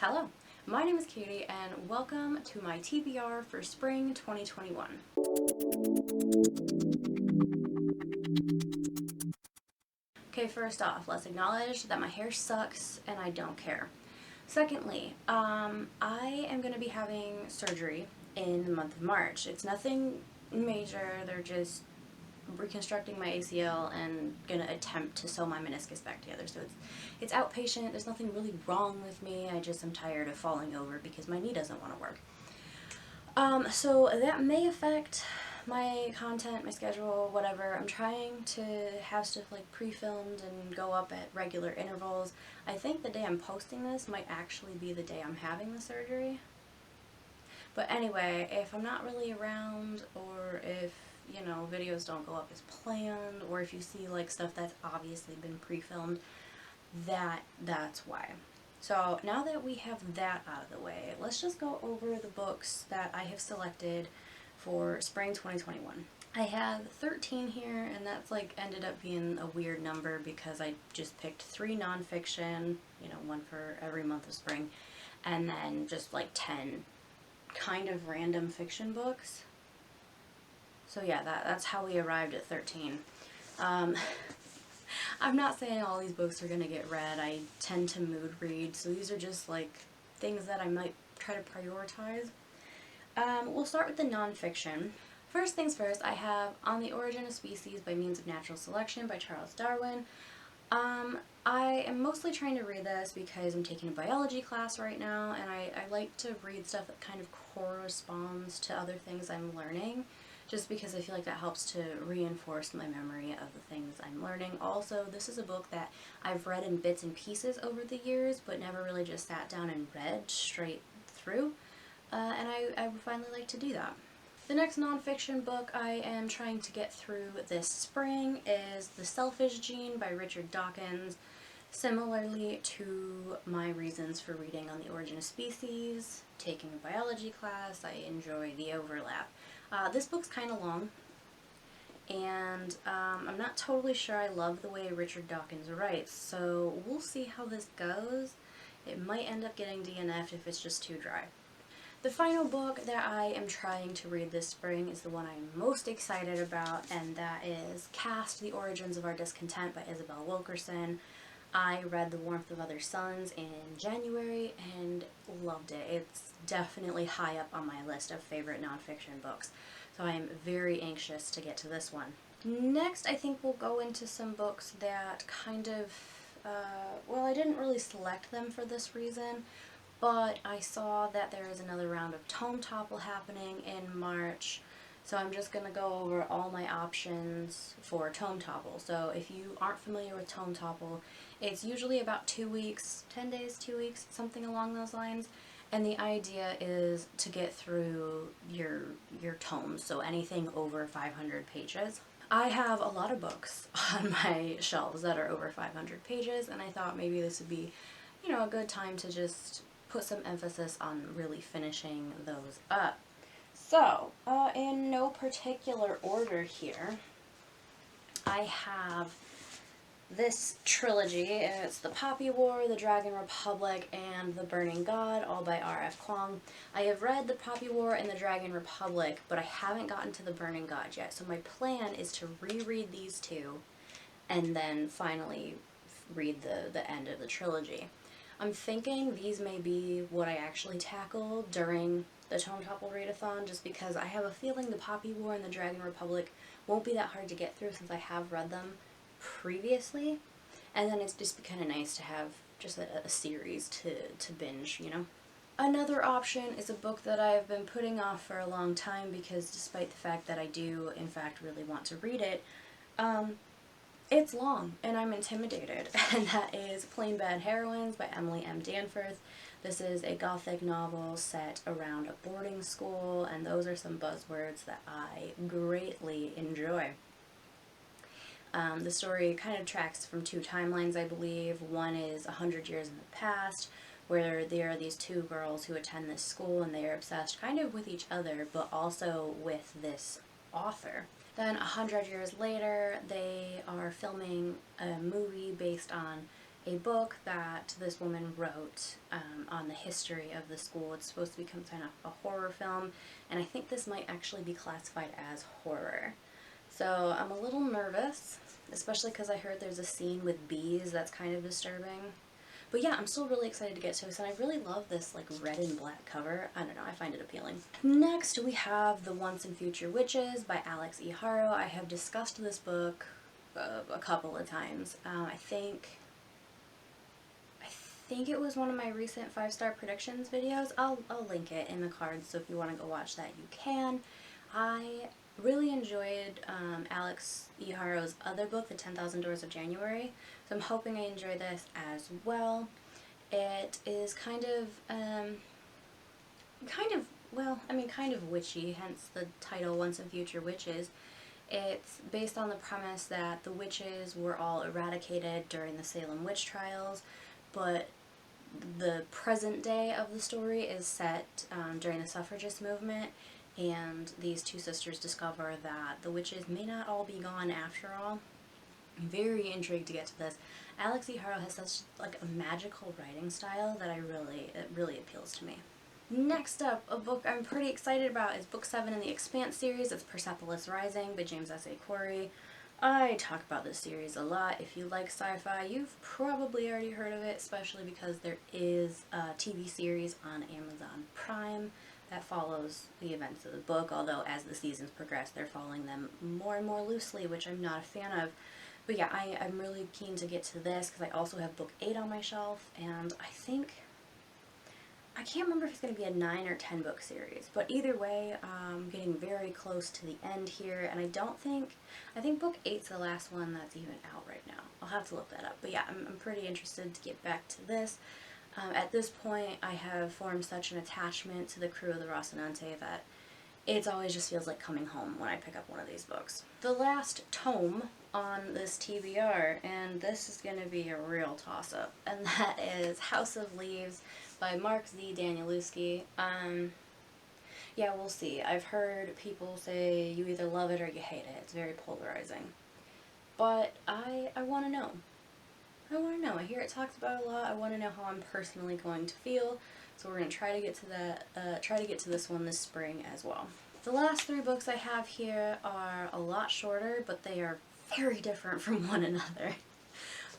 Hello, my name is Katie and welcome to my TBR for spring 2021. Okay, first off, let's acknowledge that my hair sucks and I don't care. Secondly, I am going to be having surgery in the month of March. It's nothing major, they're just reconstructing my ACL and gonna attempt to sew my meniscus back together. So it's outpatient, there's nothing really wrong with me, I just am tired of falling over because my knee doesn't want to work. So that may affect my content, my schedule, whatever. I'm trying to have stuff like pre-filmed and go up at regular intervals. I think the day I'm posting this might actually be the day I'm having the surgery. But anyway, if I'm not really around, or if, you know, videos don't go up as planned, or if you see like stuff that's obviously been pre-filmed, that's why. So now that we have that out of the way, let's just go over the books that I have selected for spring 2021. I have 13 here, and that's like ended up being a weird number because I just picked 3 nonfiction, you know, one for every month of spring, and then just like 10 kind of random fiction books. So yeah, that's how we arrived at 13. I'm not saying all these books are gonna get read. I tend to mood read, so these are just like things that I might try to prioritize. We'll start with the nonfiction. First things first, I have On the Origin of Species by Means of Natural Selection by Charles Darwin. I am mostly trying to read this because I'm taking a biology class right now, and I like to read stuff that kind of corresponds to other things I'm learning, just because I feel like that helps to reinforce my memory of the things I'm learning. Also, this is a book that I've read in bits and pieces over the years, but never really just sat down and read straight through, and I would finally like to do that. The next nonfiction book I am trying to get through this spring is The Selfish Gene by Richard Dawkins. Similarly to my reasons for reading On the Origin of Species, taking a biology class, I enjoy the overlap. This book's kind of long, and I'm not totally sure I love the way Richard Dawkins writes, so we'll see how this goes. It might end up getting DNF'd if it's just too dry. The final book that I am trying to read this spring is the one I'm most excited about, and that is Caste, The Origins of Our Discontent by Isabel Wilkerson. I read The Warmth of Other Suns in January and loved it. It's definitely high up on my list of favorite nonfiction books, so I'm very anxious to get to this one. Next, I think we'll go into some books that kind of, well, I didn't really select them for this reason, but I saw that there is another round of Tome Topple happening in March, so I'm just going to go over all my options for Tome Topple. So if you aren't familiar with Tome Topple, it's usually about 2 weeks, 10 days, 2 weeks, something along those lines, and the idea is to get through your tomes, so anything over 500 pages. I have a lot of books on my shelves that are over 500 pages, and I thought maybe this would be, you know, a good time to just put some emphasis on really finishing those up. So, in no particular order here, I have this trilogy. It's The Poppy War, The Dragon Republic, and The Burning God, all by R.F Kuang. I have read The Poppy War and The Dragon Republic, but I haven't gotten to The Burning God yet, so my plan is to reread these two and then finally read the end of the trilogy. I'm thinking these may be what I actually tackle during the Tome Topple readathon, just because I have a feeling The Poppy War and The Dragon Republic won't be that hard to get through since I have read them previously, and then it's just kind of nice to have just a series to binge, you know? Another option is a book that I've been putting off for a long time because despite the fact that I do in fact really want to read it, it's long and I'm intimidated, and that is Plain Bad Heroines by Emily M. Danforth. This is a gothic novel set around a boarding school, and those are some buzzwords that I greatly enjoy. The story kind of tracks from 2 timelines, I believe. One is 100 years in the past, where there are these 2 girls who attend this school, and they are obsessed kind of with each other, but also with this author. Then 100 years later, they are filming a movie based on a book that this woman wrote on the history of the school. It's supposed to become kind of a horror film, and I think this might actually be classified as horror. So I'm a little nervous, especially because I heard there's a scene with bees that's kind of disturbing. But yeah, I'm still really excited to get to this, and I really love this like red and black cover. I don't know, I find it appealing. Next we have The Once and Future Witches by Alix E. Harrow. I have discussed this book a couple of times. I think it was one of my recent 5-star predictions videos. I'll link it in the cards, so if you want to go watch that, you can. I really enjoyed Alix E. Harrow's other book, The 10,000 Doors of January, so I'm hoping I enjoy this as well. It is kind of witchy, hence the title Once and Future Witches. It's based on the premise that the witches were all eradicated during the Salem witch trials, but the present day of the story is set during the suffragist movement, and these two sisters discover that the witches may not all be gone after all. I'm very intrigued to get to this. Alix E. Harrow has such like a magical writing style that it really appeals to me. Next up, a book I'm pretty excited about is book 7 in the Expanse series. It's Persepolis Rising by James S. A. Corey. I talk about this series a lot. If you like sci-fi, you've probably already heard of it, especially because there is a TV series on Amazon Prime that follows the events of the book, although as the seasons progress, they're following them more and more loosely, which I'm not a fan of. But yeah, I'm really keen to get to this because I also have book 8 on my shelf, and I can't remember if it's going to be a 9 or 10 book series, but either way, I'm getting very close to the end here, and I think book 8's the last one that's even out right now. I'll have to look that up, but yeah, I'm pretty interested to get back to this. At this point, I have formed such an attachment to the crew of the Rocinante that it always just feels like coming home when I pick up one of these books. The last tome on this TBR, and this is going to be a real toss-up, and that is House of Leaves by Mark Z. Danielewski. Yeah, we'll see. I've heard people say you either love it or you hate it. It's very polarizing. But I want to know. I want to know. I hear it talked about a lot. I want to know how I'm personally going to feel. So we're going to try to get to that, try to get to this one this spring as well. The last 3 books I have here are a lot shorter, but they are very different from one another.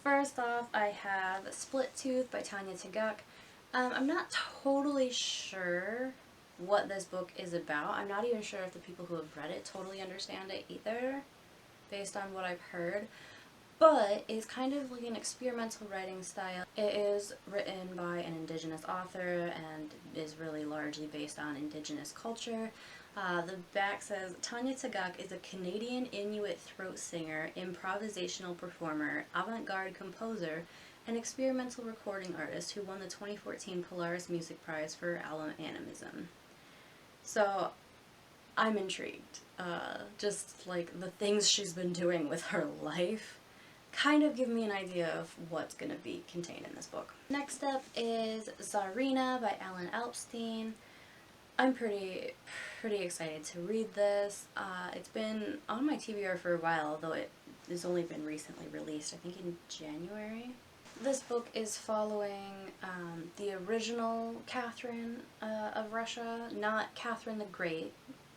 First off, I have Splittooth by Tanya Tagaq. I'm not totally sure what this book is about. I'm not even sure if the people who have read it totally understand it either, based on what I've heard. But it's kind of like an experimental writing style. It is written by an Indigenous author and is really largely based on Indigenous culture. The back says, Tanya Tagaq is a Canadian Inuit throat singer, improvisational performer, avant-garde composer, and experimental recording artist who won the 2014 Polaris Music Prize for her album Animism. So, I'm intrigued. Just like the things she's been doing with her life kind of give me an idea of what's going to be contained in this book. Next up is Tsarina by Alpsten. I'm pretty excited to read this. It's been on my TBR for a while, although it has only been recently released, I think in January. This book is following the original Catherine of Russia, not Catherine the Great,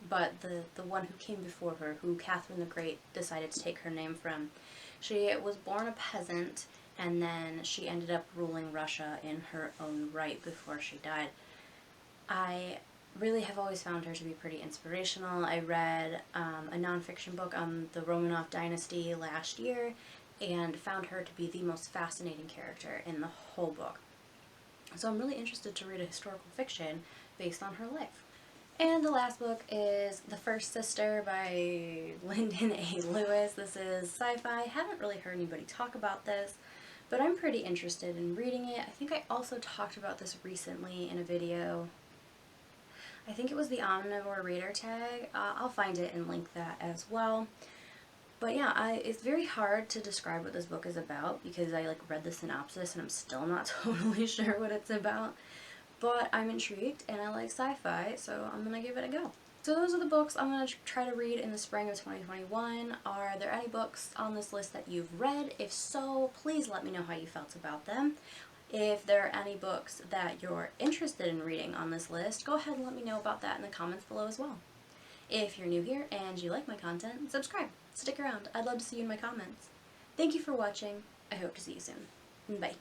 but the one who came before her, who Catherine the Great decided to take her name from. She was born a peasant, and then she ended up ruling Russia in her own right before she died. I really have always found her to be pretty inspirational. I read a nonfiction book on the Romanov dynasty last year, and found her to be the most fascinating character in the whole book. So I'm really interested to read a historical fiction based on her life. And the last book is The First Sister by Linden A. Lewis. This is sci-fi. I haven't really heard anybody talk about this, but I'm pretty interested in reading it. I think I also talked about this recently in a video. I think it was the Omnivore Reader Tag. I'll find it and link that as well. But yeah, it's very hard to describe what this book is about because I read the synopsis and I'm still not totally sure what it's about. But I'm intrigued and I like sci-fi, so I'm gonna give it a go. So those are the books I'm going to try to read in the spring of 2021. Are there any books on this list that you've read? If so, please let me know how you felt about them. If there are any books that you're interested in reading on this list, go ahead and let me know about that in the comments below as well. If you're new here and you like my content, subscribe. Stick around. I'd love to see you in my comments. Thank you for watching. I hope to see you soon. Bye.